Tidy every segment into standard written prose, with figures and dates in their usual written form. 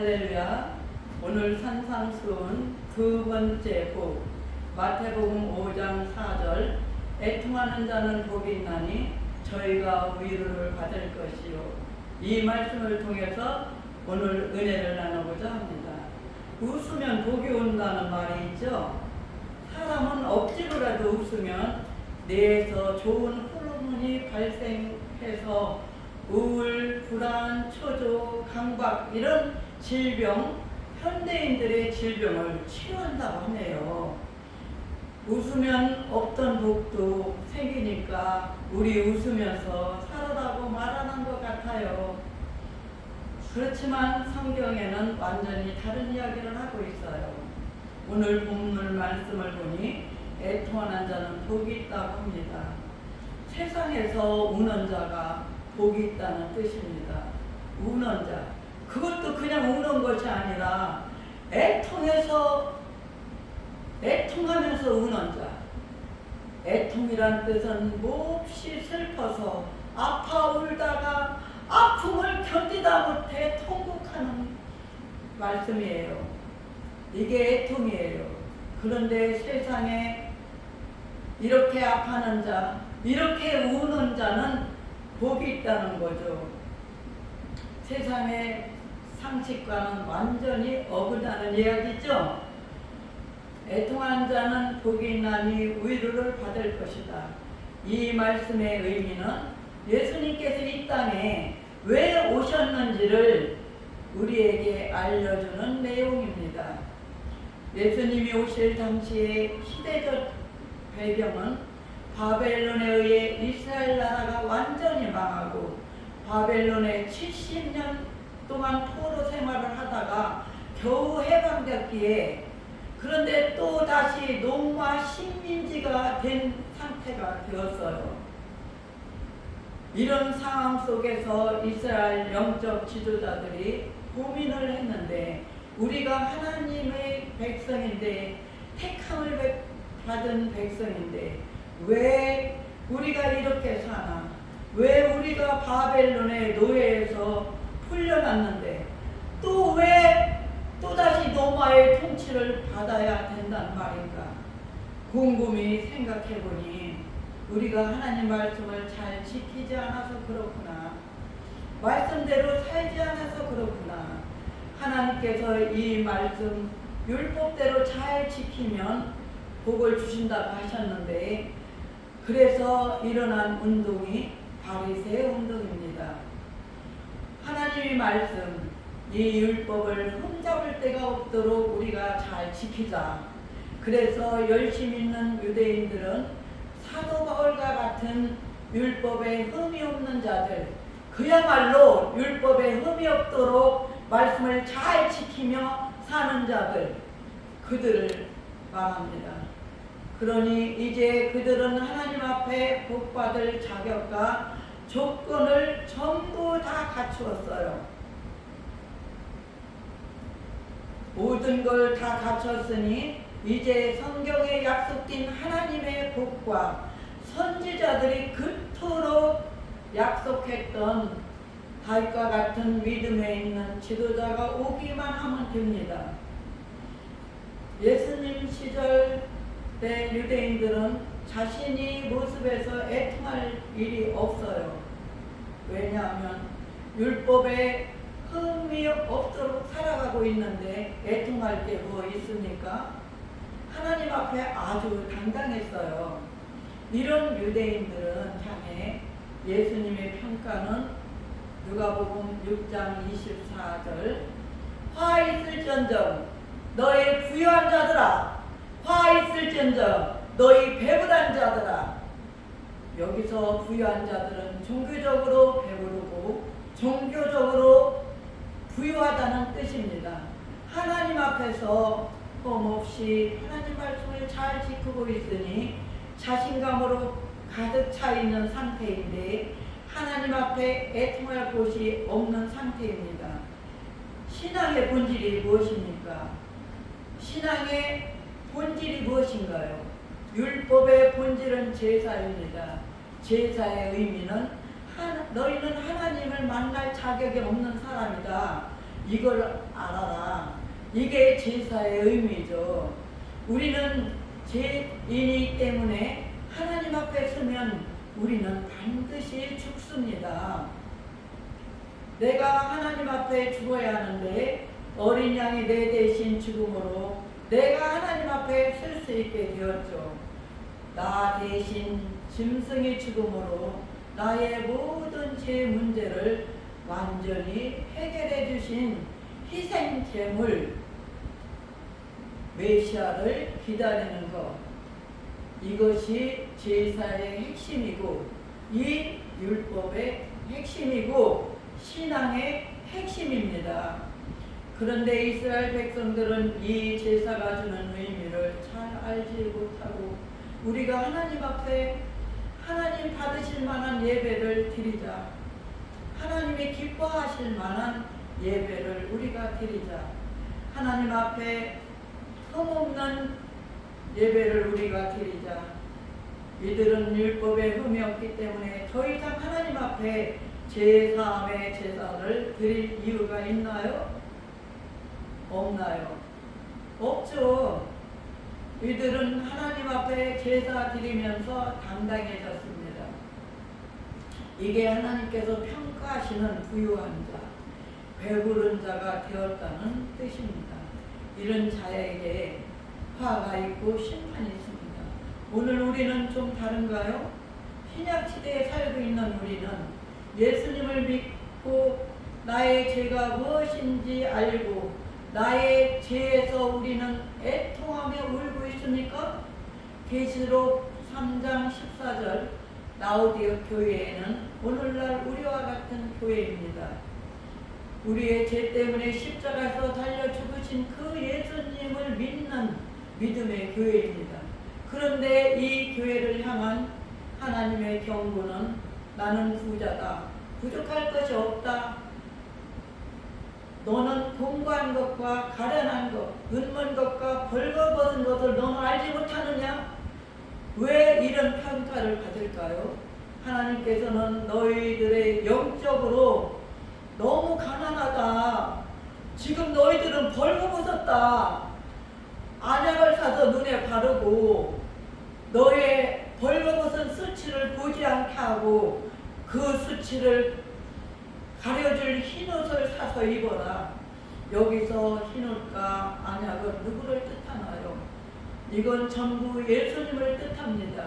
할렐루야. 오늘 산상수훈 두 번째 복 마태복음 5장 4절 애통하는 자는 복이 있나니 저희가 위로를 받을 것이요. 이 말씀을 통해서 오늘 은혜를 나누고자 합니다. 웃으면 복이 온다는 말이 있죠. 사람은 억지로라도 웃으면 뇌에서 좋은 호르몬이 발생해서 우울, 불안, 초조, 강박 이런 질병, 현대인들의 질병을 치료한다고 하네요. 웃으면 없던 복도 생기니까 우리 웃으면서 살아라고 말하는 것 같아요. 그렇지만 성경에는 완전히 다른 이야기를 하고 있어요. 오늘 본문 말씀을 보니 애통하는 자는 복이 있다고 합니다. 세상에서 우는 자가 복이 있다는 뜻입니다. 우는 자. 그것도 그냥 우는 것이 아니라 애통하면서 우는 자. 애통이란 뜻은 몹시 슬퍼서 아파 울다가 아픔을 견디다 못해 통곡하는 말씀이에요. 이게 애통이에요. 그런데 세상에 이렇게 아파하는 자, 이렇게 우는 자는 복이 있다는 거죠. 세상의 상식과는 완전히 어긋나는 이야기죠. 애통하는 자는 복이 있나니 위로를 받을 것이다. 이 말씀의 의미는 예수님께서 이 땅에 왜 오셨는지를 우리에게 알려주는 내용입니다. 예수님이 오실 당시의 시대적 배경은 바벨론에 의해 이스라엘 나라가 완전히 망하고 바벨론에 70년 동안 포로 생활을 하다가 겨우 해방됐기에 그런데 또 다시 노마 식민지가 된 상태가 되었어요. 이런 상황 속에서 이스라엘 영적 지도자들이 고민을 했는데 우리가 하나님의 백성인데 택함을 받은 백성인데 왜 우리가 이렇게 사나? 왜 우리가 바벨론의 노예에서 풀려났는데 또 왜 또다시 노마의 통치를 받아야 된단 말인가? 곰곰이 생각해보니 우리가 하나님 말씀을 잘 지키지 않아서 그렇구나. 말씀대로 살지 않아서 그렇구나. 하나님께서 이 말씀 율법대로 잘 지키면 복을 주신다고 하셨는데 그래서 일어난 운동이 바리새 운동입니다. 하나님의 말씀, 이 율법을 흠잡을 데가 없도록 우리가 잘 지키자. 그래서 열심히 있는 유대인들은 사도 바울과 같은 율법에 흠이 없는 자들, 그야말로 율법에 흠이 없도록 말씀을 잘 지키며 사는 자들, 그들을 말합니다. 그러니 이제 그들은 하나님 앞에 복받을 자격과 조건을 전부 다 갖추었어요. 모든 걸 다 갖췄으니 이제 성경에 약속된 하나님의 복과 선지자들이 그토록 약속했던 다윗과 같은 믿음에 있는 지도자가 오기만 하면 됩니다. 예수님 시절 때 유대인들은 자신이 모습에서 애통할 일이 없어요. 왜냐하면 율법에 흠이 없도록 살아가고 있는데 애통할 게 뭐 있습니까? 하나님 앞에 아주 당당했어요. 이런 유대인들은 향해 예수님의 평가는 누가복음 6장 24절 화 있을지언정 너희 부유한 자들아, 화 있을지언정 너희 배부른 자들아. 여기서 부유한 자들은 종교적으로 배부르고 종교적으로 부유하다는 뜻입니다. 하나님 앞에서 험없이 하나님 말씀을 잘 지키고 있으니 자신감으로 가득 차 있는 상태인데 하나님 앞에 애통할 곳이 없는 상태입니다. 신앙의 본질이 무엇입니까? 신앙의 본질이 무엇인가요? 율법의 본질은 제사입니다. 제사의 의미는 너희는 하나님을 만날 자격이 없는 사람이다. 이걸 알아라. 이게 제사의 의미죠. 우리는 죄인이기 때문에 하나님 앞에 서면 우리는 반드시 죽습니다. 내가 하나님 앞에 죽어야 하는데 어린 양이 내 대신 죽음으로 내가 하나님 앞에 설 수 있게 되었죠. 나 대신 짐승이 죽음으로 나의 모든 죄 문제를 완전히 해결해 주신 희생 제물 메시아를 기다리는 것, 이것이 제사의 핵심이고 이 율법의 핵심이고 신앙의 핵심입니다. 그런데 이스라엘 백성들은 이 제사가 주는 의미를 잘 알지 못하고 우리가 하나님 앞에 하나님 받으실 만한 예배를 드리자, 하나님이 기뻐하실 만한 예배를 우리가 드리자, 하나님 앞에 흠없는 예배를 우리가 드리자. 이들은 율법에 흠이 없기 때문에 더 이상 하나님 앞에 제사함의 제사를 드릴 이유가 있나요? 없나요? 없죠. 이들은 하나님 앞에 제사 드리면서 당당해졌습니다. 이게 하나님께서 평가하시는 부유한 자, 배부른 자가 되었다는 뜻입니다. 이런 자에게 화가 있고 심판이 있습니다. 오늘 우리는 좀 다른가요? 신약시대에 살고 있는 우리는 예수님을 믿고 나의 죄가 무엇인지 알고 나의 죄에서 우리는 애통하며 울고 있습니까? 계시록 3장 14절 라오디오 교회에는 오늘날 우리와 같은 교회입니다. 우리의 죄 때문에 십자가에서 달려 죽으신 그 예수님을 믿는 믿음의 교회입니다. 그런데 이 교회를 향한 하나님의 경고는 나는 부자다. 부족할 것이 없다. 너는 공고한 것과 가련한 것, 은먼 것과 벌거벗은 것을 너는 알지 못하느냐? 왜 이런 평가를 받을까요? 하나님께서는 너희들의 영적으로 너무 가난하다. 지금 너희들은 벌거벗었다. 안약을 사서 눈에 바르고 너의 벌거벗은 수치를 보지 않게 하고 그 수치를 가려줄 흰옷을 사서 입어라. 여기서 흰옷과 안약은 누구를 뜻하나요? 이건 전부 예수님을 뜻합니다.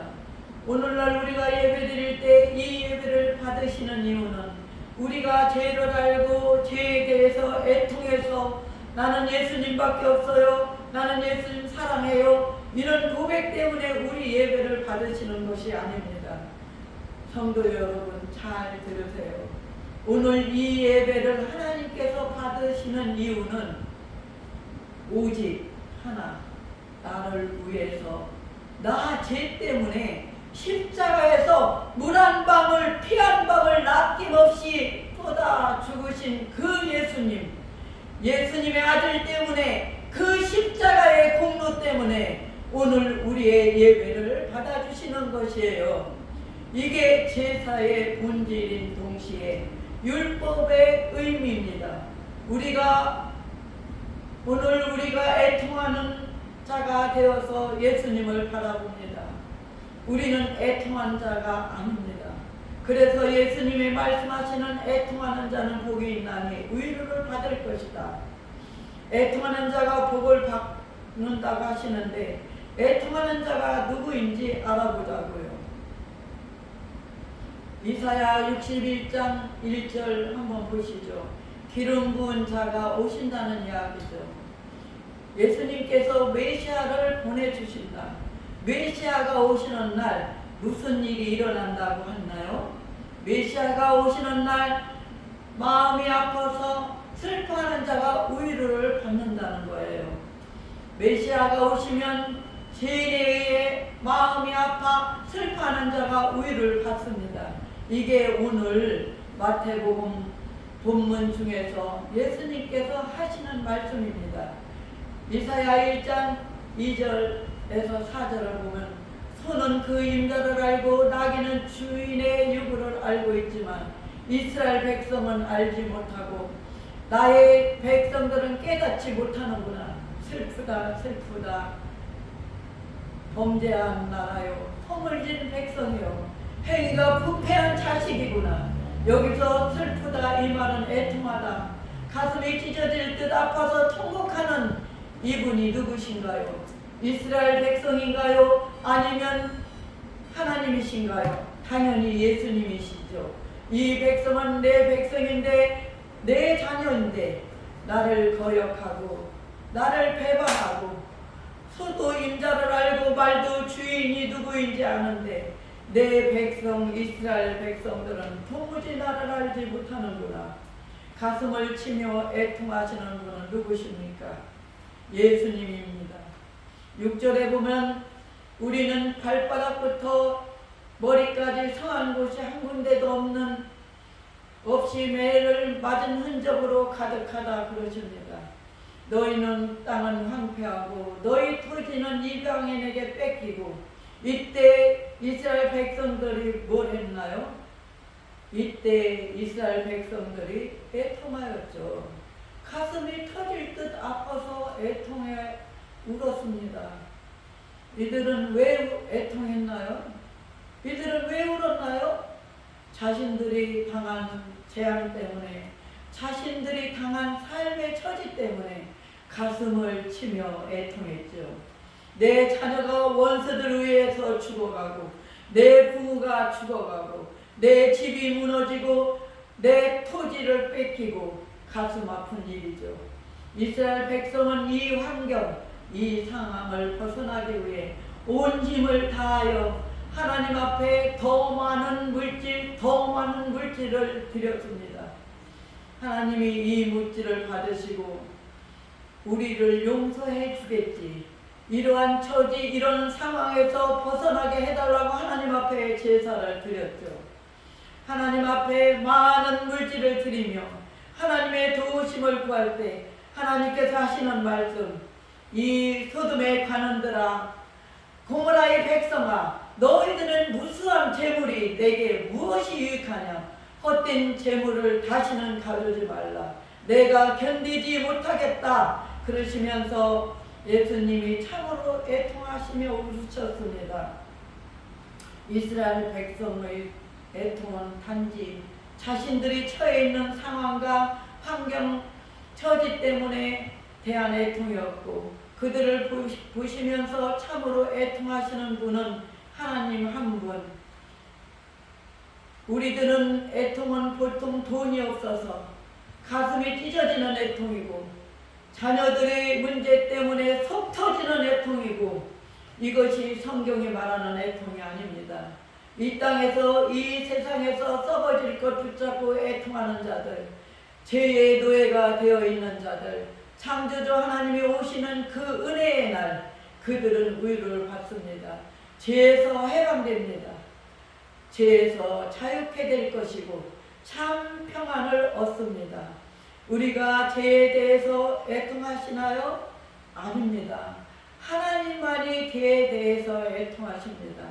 오늘날 우리가 예배드릴 때 이 예배를 받으시는 이유는 우리가 죄를 알고 죄에 대해서 애통해서 나는 예수님밖에 없어요. 나는 예수님 사랑해요. 이런 고백 때문에 우리 예배를 받으시는 것이 아닙니다. 성도 여러분 잘 들으세요. 오늘 이 예배를 하나님께서 받으시는 이유는 오직 하나, 나를 위해서 나 죄 때문에 십자가에서 물 한 방울 피 한 방울 남김없이 쏟아 죽으신 그 예수님, 예수님의 아들 때문에 그 십자가의 공로 때문에 오늘 우리의 예배를 받아주시는 것이에요. 이게 제사의 본질인 동시에 율법의 의미입니다. 오늘 우리가 애통하는 자가 되어서 예수님을 바라봅니다. 우리는 애통한 자가 아닙니다. 그래서 예수님이 말씀하시는 애통하는 자는 복이 있나니 위로를 받을 것이다. 애통하는 자가 복을 받는다고 하시는데 애통하는 자가 누구인지 알아보자고요. 이사야 61장 1절 한번 보시죠. 기름 부은 자가 오신다는 이야기죠. 예수님께서 메시아를 보내주신다. 메시아가 오시는 날 무슨 일이 일어난다고 했나요? 메시아가 오시는 날 마음이 아파서 슬퍼하는 자가 위로를 받는다는 거예요. 메시아가 오시면 죄인에 의해 마음이 아파 슬퍼하는 자가 위로를 받습니다. 이게 오늘 마태복음 본문 중에서 예수님께서 하시는 말씀입니다. 이사야 1장 2절에서 4절을 보면 소는 그 임자를 알고 나귀는 주인의 유구를 알고 있지만 이스라엘 백성은 알지 못하고 나의 백성들은 깨닫지 못하는구나. 슬프다 슬프다. 범죄한 나라요, 허물진 백성이요, 행위가 부패한 자식이구나. 여기서 슬프다 이 말은 애통하다, 가슴이 찢어질 듯 아파서 통곡하는 이분이 누구신가요? 이스라엘 백성인가요? 아니면 하나님이신가요? 당연히 예수님이시죠. 이 백성은 내 백성인데, 내 자녀인데 나를 거역하고 나를 배반하고 소도 임자를 알고 말도 주인이 누구인지 아는데 내 백성 이스라엘 백성들은 도무지 나를 알지 못하는구나. 가슴을 치며 애통하시는 분은 누구십니까? 예수님입니다. 6절에 보면 우리는 발바닥부터 머리까지 성한 곳이 한 군데도 없이 매를 맞은 흔적으로 가득하다 그러십니다. 너희는 땅은 황폐하고 너희 토지는 이방인에게 뺏기고. 이때 이스라엘 백성들이 뭘 했나요? 이때 이스라엘 백성들이 애통하였죠. 가슴이 터질 듯 아파서 애통해 울었습니다. 이들은 왜 애통했나요? 이들은 왜 울었나요? 자신들이 당한 재앙 때문에, 자신들이 당한 삶의 처지 때문에 가슴을 치며 애통했죠. 내 자녀가 원수들 의해서 죽어가고, 내 부모가 죽어가고, 내 집이 무너지고, 내 토지를 뺏기고, 가슴 아픈 일이죠. 이스라엘 백성은 이 환경, 이 상황을 벗어나기 위해 온 힘을 다하여 하나님 앞에 더 많은 물질을 드렸습니다. 하나님이 이 물질을 받으시고 우리를 용서해 주겠지, 이러한 처지, 이런 상황에서 벗어나게 해달라고 하나님 앞에 제사를 드렸죠. 하나님 앞에 많은 물질을 드리며 하나님의 도우심을 구할 때 하나님께서 하시는 말씀, 이 소돔의 관원들아, 고모라의 백성아, 너희들은 무수한 재물이 내게 무엇이 유익하냐? 헛된 재물을 다시는 가져오지 말라. 내가 견디지 못하겠다. 그러시면서 예수님이 참으로 애통하시며 울으셨습니다. 이스라엘 백성의 애통은 단지 자신들이 처해 있는 상황과 환경, 처지 때문에 대한 애통이었고, 그들을 보시면서 참으로 애통하시는 분은 하나님 한 분. 우리들은 애통은 보통 돈이 없어서 가슴이 찢어지는 애통이고, 자녀들의 문제 때문에 속 터지는 애통이고, 이것이 성경이 말하는 애통이 아닙니다. 이 땅에서, 이 세상에서 썩어질 것 붙잡고 애통하는 자들, 죄의 노예가 되어 있는 자들, 창조주 하나님이 오시는 그 은혜의 날, 그들은 위로를 받습니다. 죄에서 해방됩니다. 죄에서 자유케 될 것이고 참 평안을 얻습니다. 우리가 죄에 대해서 애통하시나요? 아닙니다. 하나님만이 죄에 대해서 애통하십니다.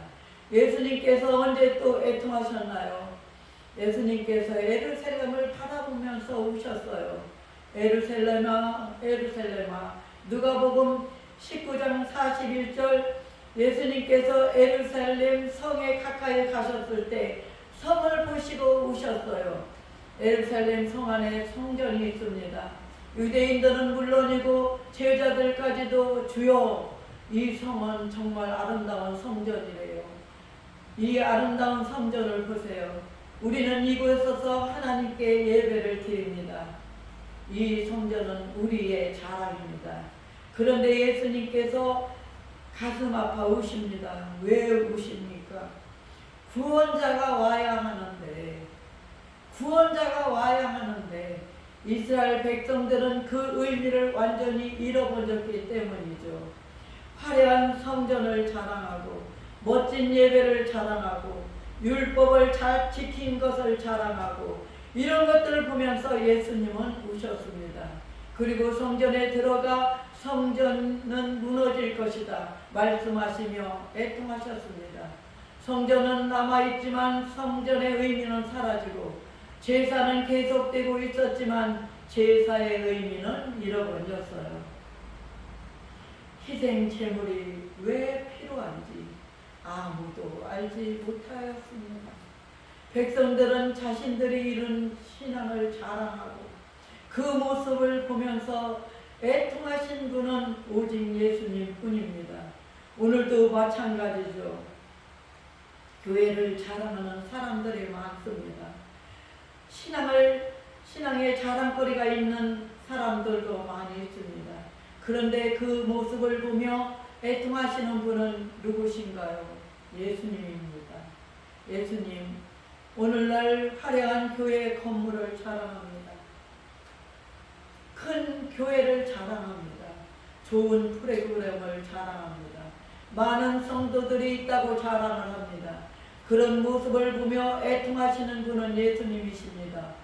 예수님께서 언제 또 애통하셨나요? 예수님께서 예루살렘을 바라보면서 우셨어요. 예루살렘아, 예루살렘아. 누가복음 19장 41절, 예수님께서 예루살렘 성에 가까이 가셨을 때 성을 보시고 우셨어요. 예루살렘 성 안에 성전이 있습니다. 유대인들은 물론이고 제자들까지도 주여, 이 성은 정말 아름다운 성전이래요. 이 아름다운 성전을 보세요. 우리는 이곳에 서서 하나님께 예배를 드립니다. 이 성전은 우리의 자랑입니다. 그런데 예수님께서 가슴 아파 우십니다. 왜 우십니까? 구원자가 와야 하는데, 구원자가 와야 하는데 이스라엘 백성들은 그 의미를 완전히 잃어버렸기 때문이죠. 화려한 성전을 자랑하고 멋진 예배를 자랑하고 율법을 잘 지킨 것을 자랑하고 이런 것들을 보면서 예수님은 우셨습니다. 그리고 성전에 들어가 성전은 무너질 것이다 말씀하시며 애통하셨습니다. 성전은 남아있지만 성전의 의미는 사라지고 제사는 계속되고 있었지만 제사의 의미는 잃어버렸어요. 희생 제물이 왜 필요한지 아무도 알지 못하였습니다. 백성들은 자신들이 이룬 신앙을 자랑하고 그 모습을 보면서 애통하신 분은 오직 예수님 뿐입니다. 오늘도 마찬가지죠. 교회를 자랑하는 사람들이 많습니다. 신앙의 자랑거리가 있는 사람들도 많이 있습니다. 그런데 그 모습을 보며 애통하시는 분은 누구신가요? 예수님입니다. 예수님, 오늘날 화려한 교회 건물을 자랑합니다. 큰 교회를 자랑합니다. 좋은 프로그램을 자랑합니다. 많은 성도들이 있다고 자랑을 합니다. 그런 모습을 보며 애통하시는 분은 예수님이십니다.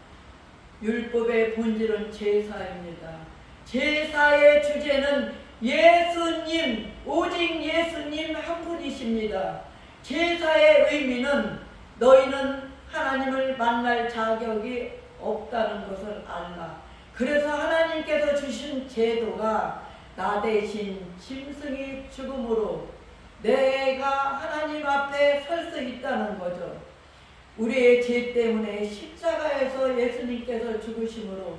율법의 본질은 제사입니다. 제사의 주제는 예수님, 오직 예수님 한 분이십니다. 제사의 의미는 너희는 하나님을 만날 자격이 없다는 것을 알라. 그래서 하나님께서 주신 제도가 나 대신 짐승이 죽음으로 내가 하나님 앞에 설 수 있다는 거죠. 우리의 죄 때문에 십자가에서 예수님께서 죽으심으로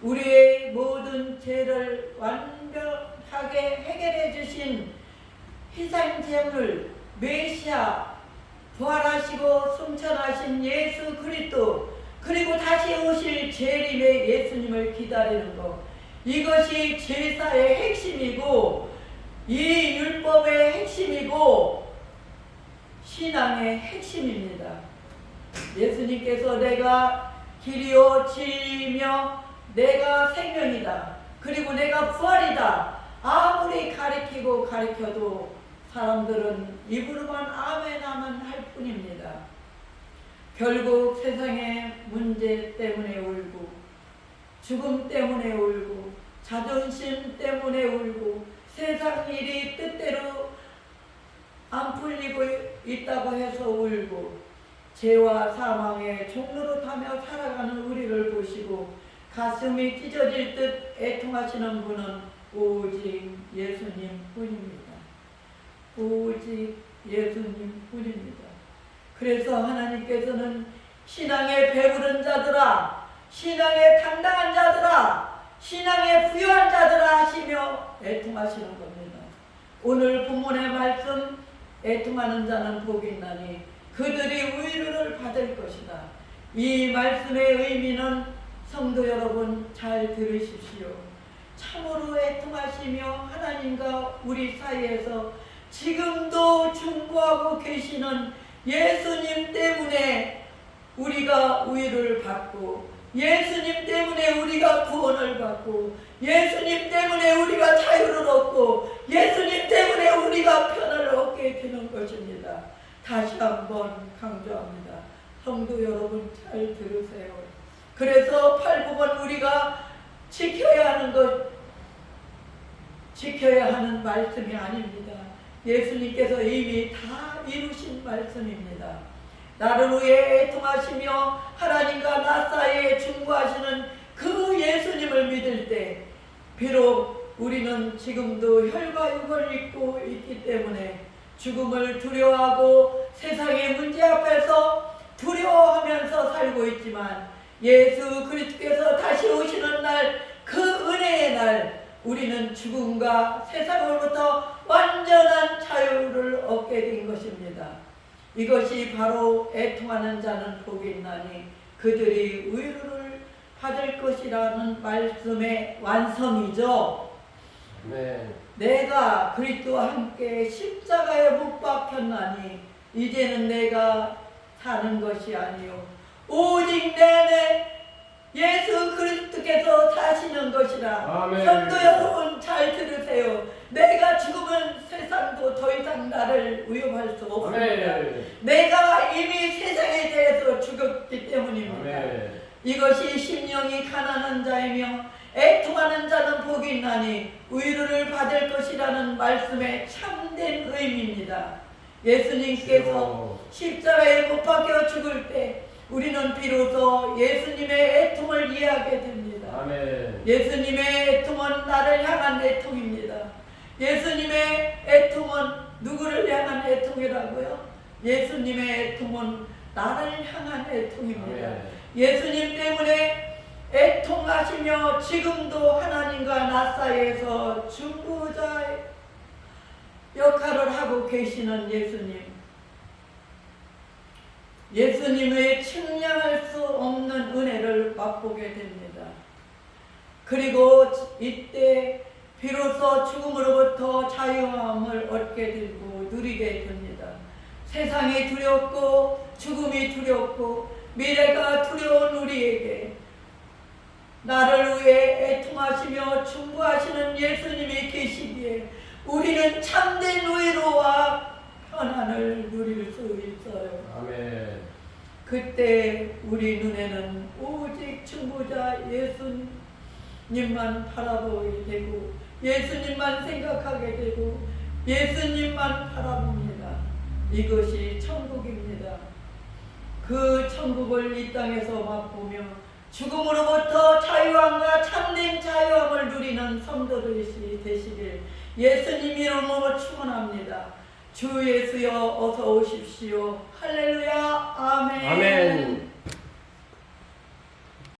우리의 모든 죄를 완벽하게 해결해 주신 희생제물 메시아, 부활하시고 승천하신 예수 그리스도, 그리고 다시 오실 재림의 예수님을 기다리는 것, 이것이 제사의 핵심이고 이 율법의 핵심이고 신앙의 핵심입니다. 예수님께서 내가 길이요 진리며 내가 생명이다, 그리고 내가 부활이다 아무리 가르쳐도 사람들은 입으로만 아멘 아멘 할 뿐입니다. 결국 세상의 문제 때문에 울고, 죽음 때문에 울고, 자존심 때문에 울고, 세상 일이 뜻대로 안 풀리고 있다고 해서 울고, 죄와 사망의 종로로 타며 살아가는 우리를 보시고 가슴이 찢어질 듯 애통하시는 분은 오직 예수님 뿐입니다. 오직 예수님 뿐입니다. 그래서 하나님께서는 신앙에 배부른 자들아, 신앙에 당당한 자들아, 신앙에 부유한 자들아 하시며 애통하시는 겁니다. 오늘 본문의 말씀, 애통하는 자는 복이 있나니 그들이 위로를 받을 것이다. 이 말씀의 의미는 성도 여러분 잘 들으십시오. 참으로 애통하시며 하나님과 우리 사이에서 지금도 중보하고 계시는 예수님 때문에 우리가 위로를 받고, 예수님 때문에 우리가 구원을 받고, 예수님 때문에 우리가 자유를 얻고, 예수님 때문에 우리가 편을 얻게 되는 것입니다. 다시 한번 강조합니다. 성도 여러분 잘 들으세요. 그래서 8부분 우리가 지켜야 하는 말씀이 아닙니다. 예수님께서 이미 다 이루신 말씀입니다. 나를 위해 애통하시며 하나님과 나 사이에 중보하시는 그 예수님을 믿을 때 비록 우리는 지금도 혈과 육을 입고 있기 때문에 죽음을 두려워하고 세상의 문제 앞에서 두려워하면서 살고 있지만 예수 그리스도께서 다시 오시는 날, 그 은혜의 날 우리는 죽음과 세상으로부터 완전한 자유를 얻게 된 것입니다. 이것이 바로 애통하는 자는 복이 있나니 그들이 위로를 받을 것이라는 말씀의 완성이죠. 네. 내가 그리스도와 함께 십자가에 못 박혔나니 이제는 내가 사는 것이 아니요 오직 내 예수 그리스도께서 사시는 것이라. 아멘. 성도 여러분 잘 들으세요. 내가 죽으면 세상도 더 이상 나를 위협할 수 없습니다. 아멘. 내가 이미 세상에 대해서 죽었기 때문입니다. 아멘. 이것이 심령이 가난한 자이며 애통하는 자는 복이 있나니 위로를 받을 것이라는 말씀의 참된 의미입니다. 예수님께서 십자가에 못 박혀 죽을 때 우리는 비로소 예수님의 애통을 이해하게 됩니다. 아멘. 예수님의 애통은 나를 향한 애통입니다. 예수님의 애통은 누구를 향한 애통이라고요? 예수님의 애통은 나를 향한 애통입니다. 아멘. 예수님 때문에 애통하시며 지금도 하나님과 나 사이에서 중보자의 역할을 하고 계시는 예수님. 예수님의 측량할 수 없는 은혜를 맛보게 됩니다. 그리고 이때 비로소 죽음으로부터 자유함을 얻게 되고 누리게 됩니다. 세상이 두렵고 죽음이 두렵고 미래가 두려운 우리에게 나를 위해 애통하시며 중보하시는 예수님이 계시기에 우리는 참된 위로와 편안을 누릴 수 있어요. 아멘. 그때 우리 눈에는 오직 중보자 예수님만 바라보게 되고 예수님만 생각하게 되고 예수님만 바라봅니다. 이것이 천국입니다. 그 천국을 이 땅에서 맛보며 죽음으로부터 자유함과 참된 자유함을 누리는 성도들이 되시길 예수님 이름으로 축원합니다. 주 예수여 어서 오십시오. 할렐루야. 아멘. 아멘.